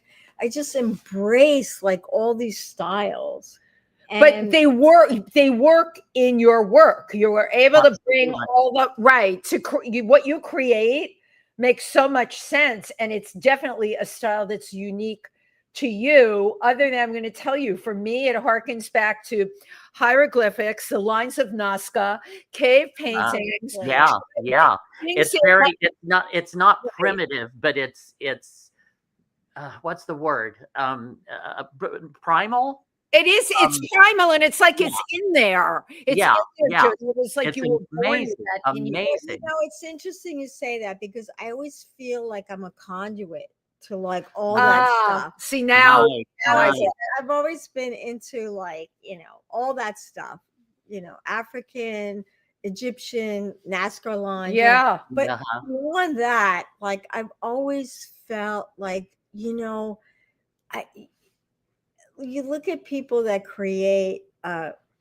just embrace like all these styles. But they work in your work. You were able to bring all the right to what you create makes so much sense, and it's definitely a style that's unique to you. Other than, I'm going to tell you, for me, it harkens back to hieroglyphics, the lines of Nazca, cave paintings. Yeah. It's not primitive, but it's what's the word? Primal. It is. It's primal, and it's like it's in there. It's in there. It was like it's you were born with that. amazing. It's interesting you say that, because I always feel like I'm a conduit to like all that stuff. See now, I've always been into like all that stuff. African, Egyptian, NASCAR lines. Yeah, but beyond that, like I've always felt like you look at people that create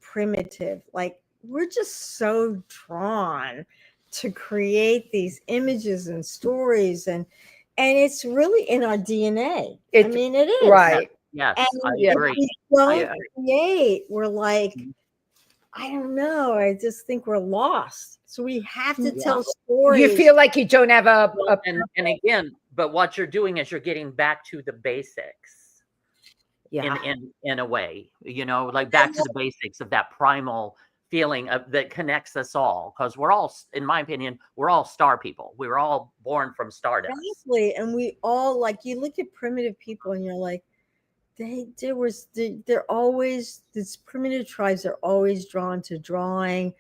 primitive, like we're just so drawn to create these images and stories, and it's really in our DNA. I mean, it is. Right. Yes, and I agree. We don't create. We're like, I don't know. I just think we're lost. So we have to tell stories. You feel like you don't have and again, but what you're doing is you're getting back to the basics. In a way, like back to the basics of that primal feeling that connects us all, because we're all, in my opinion, we're all star people. We were all born from stardust. Exactly. And we all, like, you look at primitive people and you're like, they're always, these primitive tribes are always drawn to drawing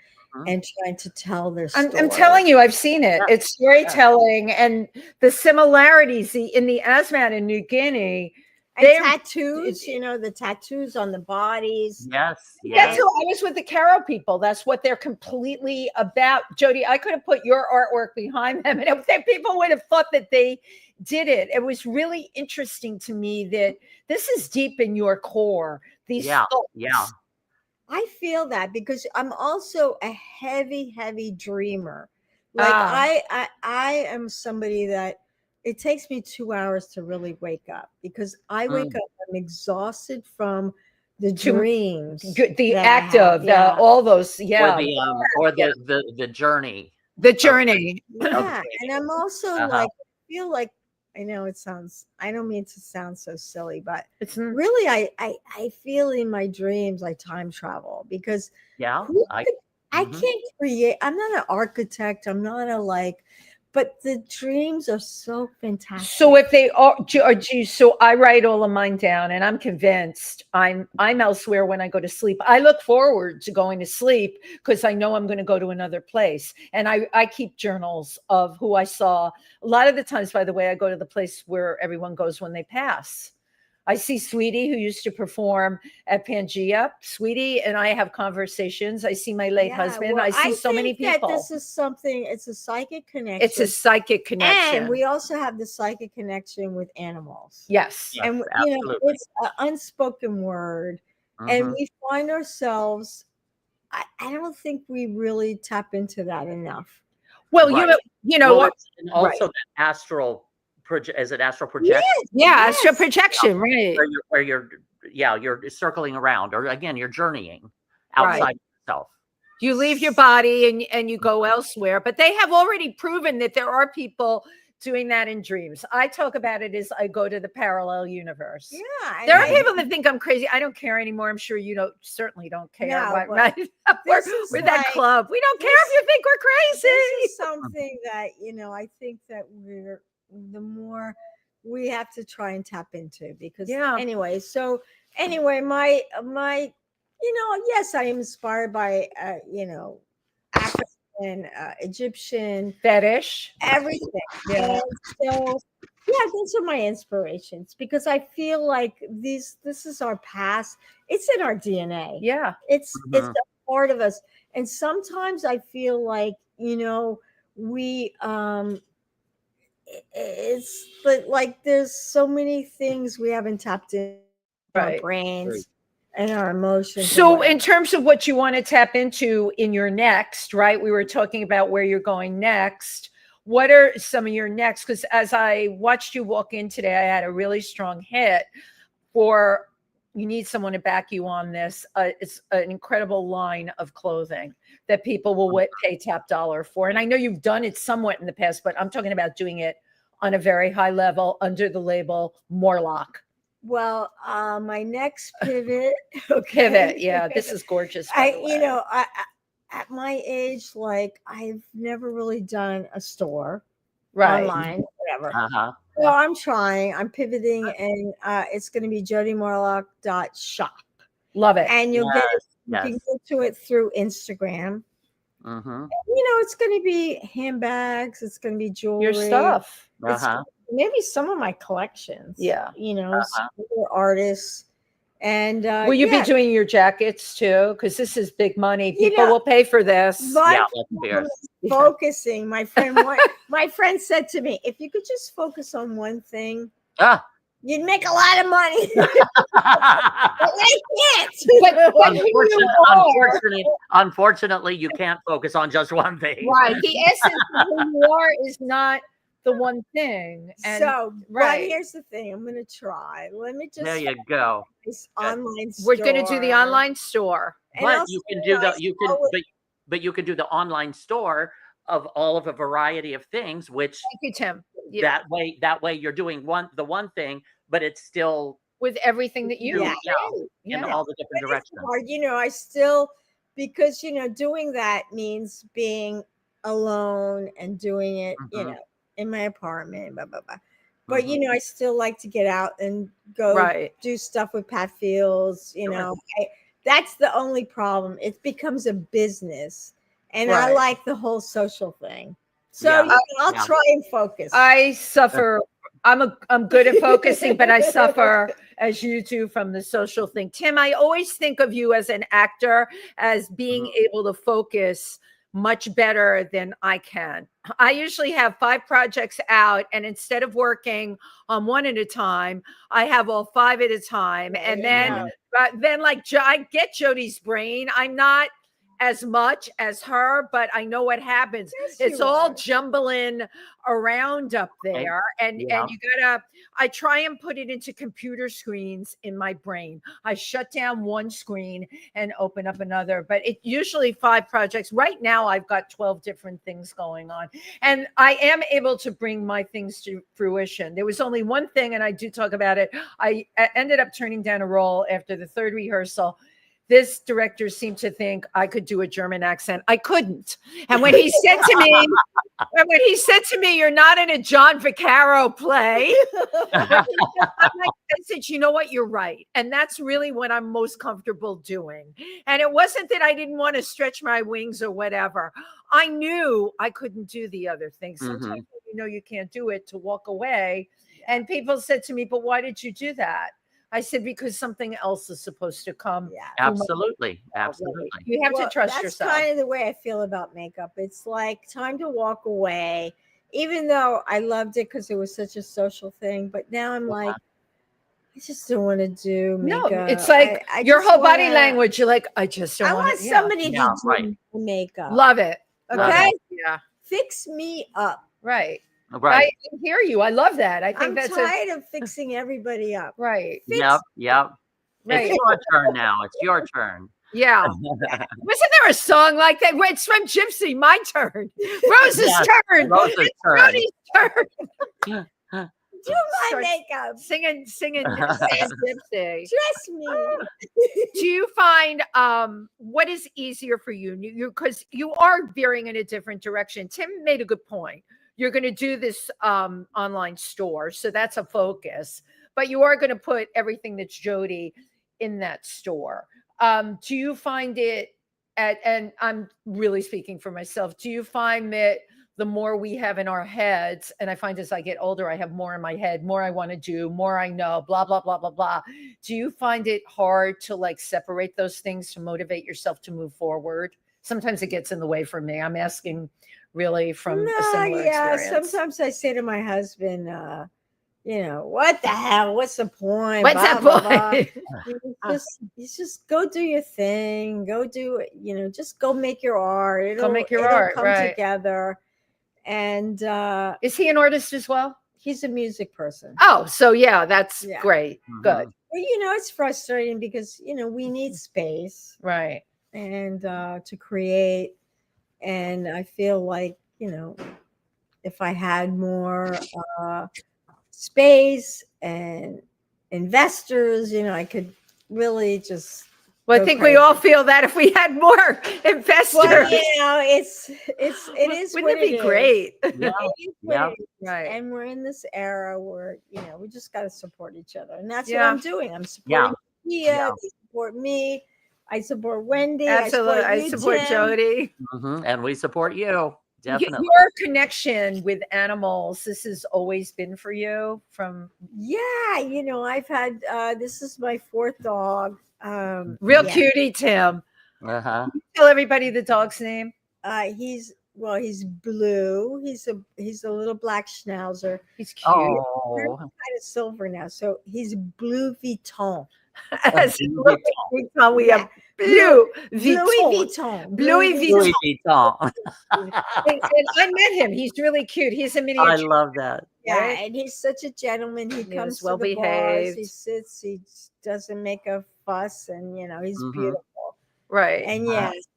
and trying to tell their story. I'm telling you, I've seen it. It's storytelling, and the similarities in the Asmat in New Guinea. And They're- tattoos, the tattoos on the bodies. Yes, That's yes. who I was with the Caro people. That's what they're completely about. Jody, I could have put your artwork behind them, and people would have thought that they did it. It was really interesting to me that this is deep in your core. These thoughts. Yeah. I feel that because I'm also a heavy dreamer. Like I am somebody that it takes me 2 hours to really wake up because I wake up, I'm exhausted from the dreams, the active, all those, Or the journey. The journey. Yeah. And I'm also like, I feel like, I know I don't mean to sound so silly, but it's really, I feel in my dreams like time travel because I can't create. I'm not an architect. I'm not but the dreams are so fantastic. So if they are, so I write all of mine down, and I'm convinced I'm elsewhere when I go to sleep. I look forward to going to sleep because I know I'm going to go to another place, and I keep journals of who I saw. A lot of the times, by the way, I go to the place where everyone goes when they pass. I see Sweetie, who used to perform at Pangea. Sweetie and I have conversations. I see my late husband. I see so many people. This is something, it's a psychic connection. It's a psychic connection. And we also have the psychic connection with animals. Yes. And, it's an unspoken word. And we find ourselves, I don't think we really tap into that enough. Well, you know what? And also that astral is it astral projection? Yes. Astral projection, right? Where you're circling around, or again, you're journeying outside yourself. You leave your body and you go elsewhere. But they have already proven that there are people doing that in dreams. I talk about it as I go to the parallel universe. Yeah. There are people that think I'm crazy. I don't care anymore. I'm sure you certainly don't care. No, right? We're that club. We don't care if you think we're crazy. This is something that, I think that the more we have to try and tap into because anyway, my yes, I am inspired by African, Egyptian fetish, everything. And so those are my inspirations because I feel like this is our past. It's in our DNA. Yeah. It's a part of us. And sometimes I feel like, we it's but like there's so many things we haven't tapped in our brains and our emotions. So in terms of what you want to tap into in your next, right? We were talking about where you're going next. What are some of your next? Because as I watched you walk in today, I had a really strong hit for you need someone to back you on this. It's an incredible line of clothing that people will pay top dollar for. And I know you've done it somewhat in the past, but I'm talking about doing it on a very high level under the label Morlock. Well, my next pivot. Pivot. Yeah, this is gorgeous. At my age, like I've never really done a store online, whatever. So I'm trying. I'm pivoting, and it's going to be jodymorlock.shop. Love it. And you can go to it through Instagram. It's going to be handbags. It's going to be jewelry. Your stuff. Maybe some of my collections. Yeah. Artists. And will you be doing your jackets too? Because this is big money. People will pay for this. Focusing. My friend said to me, if you could just focus on one thing, you'd make a lot of money. But they can't. Unfortunately, you can't focus on just one thing. Right. The essence of who you are is not the one thing. And, but here's the thing. I'm going to try. Let me just. There you go. This online store. We're going to do the online store. But you can do but you can do the online store of all of a variety of things, which thank you, Tim. That way you're doing the one thing, but it's still with everything that you in all the different directions. I still because doing that means being alone and doing it, in my apartment, blah blah blah. But I still like to get out and go do stuff with Pat Fields. That's the only problem. It becomes a business, and I like the whole social thing. So I'll try and focus. I suffer. I'm good at focusing, but I suffer as you do from the social thing. Tim, I always think of you as an actor as being able to focus much better than I can. I usually have 5 projects out, and instead of working on one at a time, I have all 5 at a time. And then like I get Jody's brain. I'm not as much as her, but I know what happens. Yes, It's you all are. jumbling around up there. And you gotta, I try and put it into computer screens in my brain. I shut down one screen and open up another, but it usually 5 projects. Right now I've got 12 different things going on, and I am able to bring my things to fruition. There was only one thing, and I do talk about it. I ended up turning down a role after the 3rd rehearsal. This director seemed to think I could do a German accent. I couldn't. And when he said to me, "You're not in a John Vaccaro play," I said, "You know what? You're right." And that's really what I'm most comfortable doing. And it wasn't that I didn't want to stretch my wings or whatever. I knew I couldn't do the other thing. Sometimes you know you can't do it, to walk away. And people said to me, "But why did you do that?" I said, because something else is supposed to come. Yeah. Absolutely. You have to trust yourself. That's kind of the way I feel about makeup. It's like time to walk away, even though I loved it because it was such a social thing. But now I'm like, I just don't want to do makeup. No, it's like I your just whole body language. You're like, I just don't want somebody to do makeup. Love it. Okay? Yeah. Fix me up. Right. Right. I hear you. I love that. I think I'm tired of fixing everybody up. Right. Yep. Right. It's your turn now. It's your turn. Yeah. Wasn't there a song like that? It's from Gypsy. My turn. Rose's turn. Rose's turn. Rose's turn. Do my makeup. Singing Gypsy. Dress me. Do you find what is easier for you? Because you are veering in a different direction. Tim made a good point. You're going to do this online store, so that's a focus. But you are going to put everything that's Jody in that store. Do you find it, and I'm really speaking for myself, do you find that the more we have in our heads, and I find as I get older, I have more in my head, more I want to do, more I know, blah, blah, blah, blah, blah. Do you find it hard to like separate those things to motivate yourself to move forward? Sometimes it gets in the way for me. I'm asking really from a similar experience. Sometimes I say to my husband, what the hell? What's the point? What's that point? It's just go do your thing. Go do it. Just go make your art. It'll come together. And is he an artist as well? He's a music person. Oh, so yeah, that's great. Good. Well, it's frustrating because we need space, right? And to create. And I feel like, if I had more space and investors, I could really just. Well, I think we all feel that if we had more investors. Well, it is. Wouldn't it be great? Yeah. Right. And we're in this era where, we just got to support each other. And that's what I'm doing. I'm supporting They support me. I support Wendy. Absolutely. I support Jody. And we support you. Definitely. Your connection with animals, this has always been for you from. Yeah. I've had, this is my 4th dog. Real cutie, Tim. Can you tell everybody the dog's name? He's blue. He's a little black schnauzer. He's cute. Oh, kind of silver now. So he's Blue Vuitton. As Louis Vuitton, we have Blue Vuitton. Louis Vuitton. And I met him. He's really cute. He's a miniature. I love that. Yeah, and he's such a gentleman. He comes well to the bars. He sits. He doesn't make a fuss, and he's beautiful. Right. And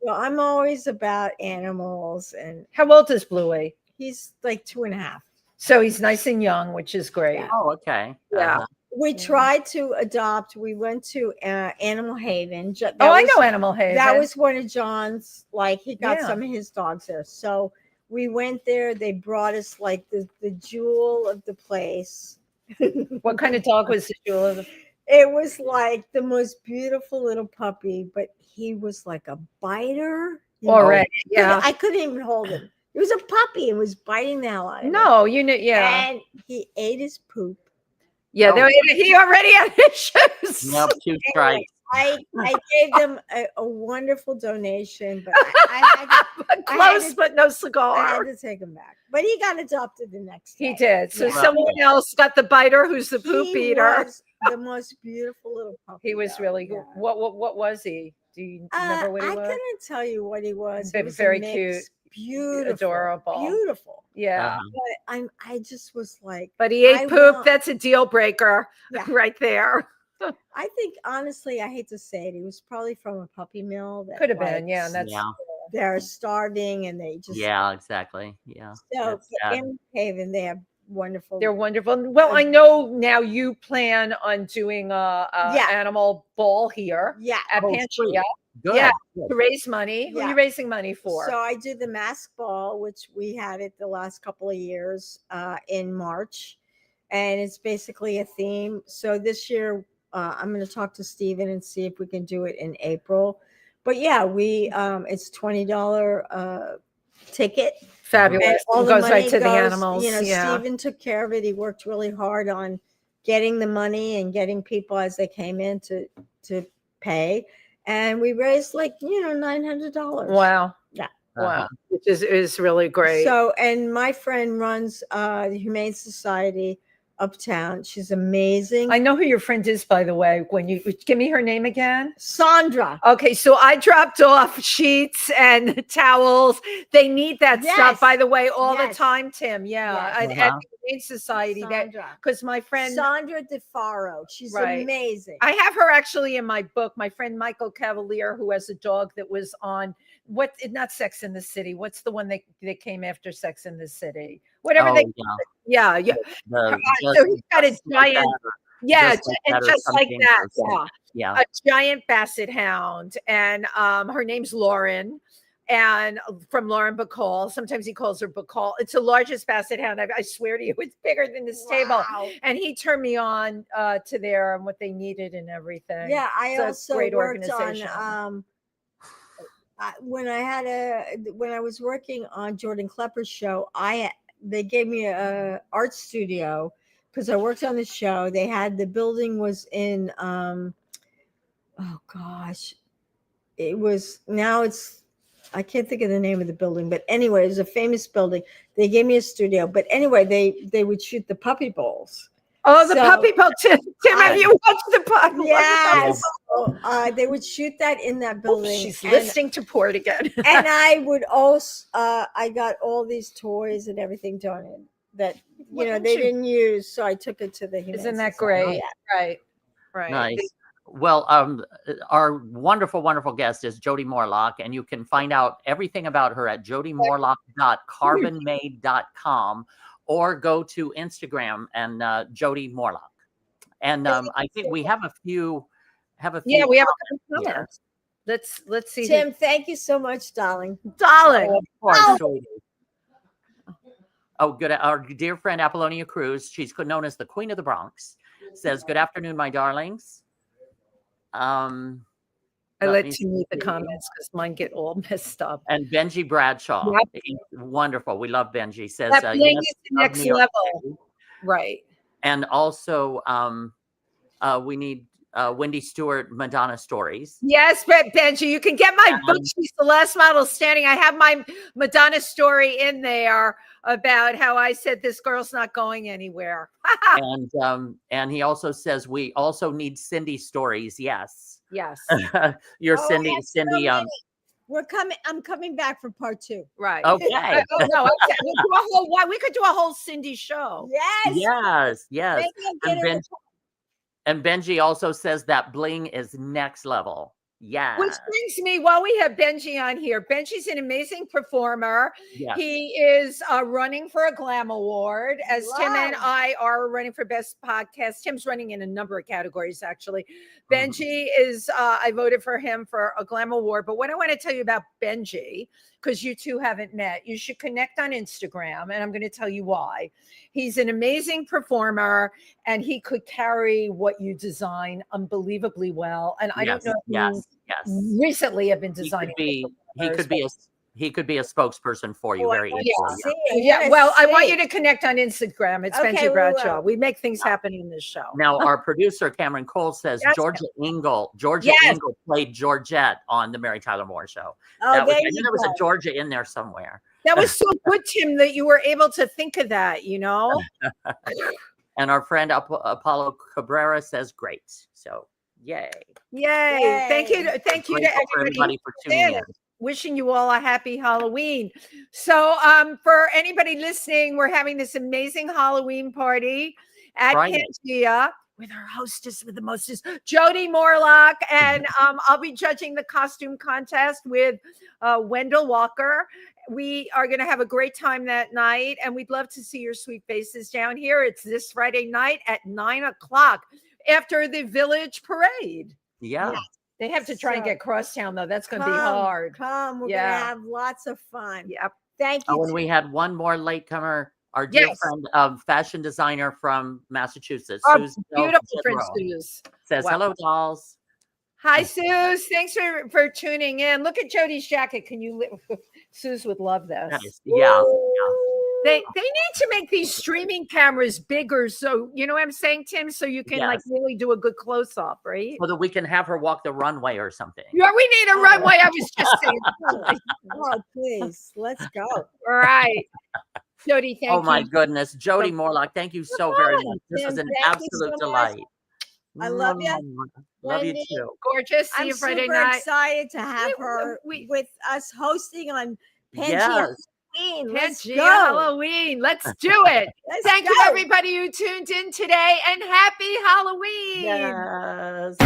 so I'm always about animals. And how old is Bluey? He's like 2.5. So he's nice and young, which is great. Yeah. Oh, okay. Yeah. We tried to adopt. We went to Animal Haven. I know Animal Haven. That was one of John's. Like he got some of his dogs there. So we went there. They brought us like the jewel of the place. What kind of dog was the jewel of the? It was like the most beautiful little puppy, but he was like a biter. Already, yeah. I couldn't even hold him. He was a puppy and was biting the hell out of him. No, And he ate his poop. Yeah, Oh. he already had issues. Nope, 2 strikes. I gave them a wonderful donation, but I Close, but no had cigar. to take him back. But he got adopted the next day. He did. So Yeah. someone else got the biter, who's the poop He eater. was the most beautiful little puppy. He was though. really Yeah. good. What was he? Do you remember what he I was? couldn't tell you what he was. He was Very a mix. cute, Beautiful, adorable. beautiful. Yeah. But I just was like, But he ate I poop. want- That's a deal breaker Yeah. right there. I think honestly, I hate to say it, he was probably from a puppy mill. That, Could have been, yeah. And that's they're starving and they just Exactly. Yeah. so That's sad. in Haven they have wonderful. they're wonderful. Well, I know now you plan on doing a Yeah. animal ball here Yeah. at Oh, Pangea. sweet. Good. Yeah. Good. To raise money. Who are Yeah. you raising money for? So I do the mask ball, which we had it the last couple of years in March, and it's basically a theme. So this year I'm going to talk to Steven and see if we can do it in April. But yeah, we it's $20 ticket. Fabulous. And all It the goes money right to the goes, animals. You know, yeah. Steven took care of it. He worked really hard on getting the money and getting people as they came in to pay. And we raised $900. Wow. Yeah. Wow. Which is really great. So, and my friend runs the Humane Society uptown. She's amazing. I know who your friend is, by the way. When you give me her name again. Sandra. Okay, so I dropped off sheets and towels. They need that stuff, by the way, all the time, Tim. Yeah, at the Humane Society. Because my friend Sandra DeFaro, she's amazing. I have her actually in my book. My friend Michael Cavalier, who has a dog that was on not Sex in the City. What's the one that came after Sex in the City? Whatever so he's got a giant, just like that. A giant basset hound, and her name's Lauren, and from Lauren Bacall. Sometimes he calls her Bacall. It's the largest basset hound. I swear to you, it's bigger than this table. And he turned me on to there and what they needed and everything. Yeah, I also great worked organization. on. When I was working on Jordan Klepper's show, they gave me a art studio because I worked on the show. They had the building was in I can't think of the name of the building, but anyway, it was a famous building. They gave me a studio, but anyway, they would shoot the puppy bowls. Oh, the puppy bowl. Tim, have you watched the puppy? Yes. They would shoot that in that building. She's listening to Port again. And I would also, I got all these toys and everything donated that, they didn't use. So I took it to the Humane Isn't that Society. great? Right. Nice. Well, our wonderful, wonderful guest is Jody Morlock, and you can find out everything about her at jodymorlock.carbonmade.com. or go to Instagram and Jody Morlock. And I think we have a few. Yeah, we have a couple comments. Let's see. Tim, thank you so much, darling. Darling. Oh, good. Our dear friend Apollonia Cruz, she's known as the Queen of the Bronx, says, "Good afternoon, my darlings." I let you read the comments because mine get all messed up. And Benji Bradshaw, wonderful. We love Benji. Says that yes, is the next level, right? And also, we need Wendy Stuart Madonna stories. Yes, Benji, you can get my book. She's the last model standing. I have my Madonna story in there about how I said this girl's not going anywhere. And he also says we also need Cindy stories. Yes. Yes. Cindy. Yes, Cindy. We're coming. I'm coming back for part 2. Right. Okay. No, we could do a whole Cindy show. Yes. And Benji also says that bling is next level. Yeah. Which brings me, while we have Benji on here, Benji's an amazing performer. Yes. He is running for a Glam Award, as Tim and I are running for Best Podcast. Tim's running in a number of categories, actually. Benji is, I voted for him for a Glam Award. But what I want to tell you about Benji, because you two haven't met, you should connect on Instagram, and I'm going to tell you why. He's an amazing performer, and he could carry what you design unbelievably well. And I don't know if you recently have been designing. He He could be a spokesperson for you Oh, very I easily. wanna Yeah. see, I Yeah, wanna well, I want see. you to connect on Instagram. It's Okay, Pangea we Bradshaw. will. We make things happen in this show. Now, our producer Cameron Cole says Yes. Georgia Engel Yes. played Georgette on the Mary Tyler Moore Show. Oh, That was, there I knew you there was go. a Georgia in there somewhere. That was so good, Tim, that you were able to think of that, you know? And our friend Apollo Cabrera says great. So yay. Yay. Thank you. Yay. Thank you to Grateful for everybody for tuning in. Wishing you all a happy Halloween. So for anybody listening, we're having this amazing Halloween party at Friday. Pangea with our hostess with the mostest, Jody Morlock. And I'll be judging the costume contest with Wendell Walker. We are going to have a great time that night, and we'd love to see your sweet faces down here. It's this Friday night at 9:00 after the village parade. Yeah. Yeah. They have to try and So- get Crosstown, though. That's going to be hard. Come, we're Yeah. gonna have lots of fun. Yep. Thank you. Oh, and we had one more latecomer, our dear Yes. friend, fashion designer from Massachusetts, Our Suze beautiful friend Federal, Suze. says, Wow. hello, dolls. Hi, Suze. Thanks for tuning in. Look at Jody's jacket. Can you? Suze would love this. Nice. Yeah. They need to make these streaming cameras bigger, so you know what I'm saying, Tim. So you can like Yes. really do a good close up, right? So that we can have her walk the runway or something. Yeah, we need a runway. I was just saying. Oh, please, let's go. All right, Jody. Thank you. Oh my goodness. Jody Morlock, thank you so very much. This Tim, was an thank you absolute so much. delight. I love ya. Love you Wendy. too. Gorgeous. See I'm you Friday super night. excited to have her we- with us hosting on Pangea Yes. Halloween. Let's Pangea go. Halloween. Let's do it. Let's Thank you, go. everybody who tuned in today, and happy Halloween. Yes.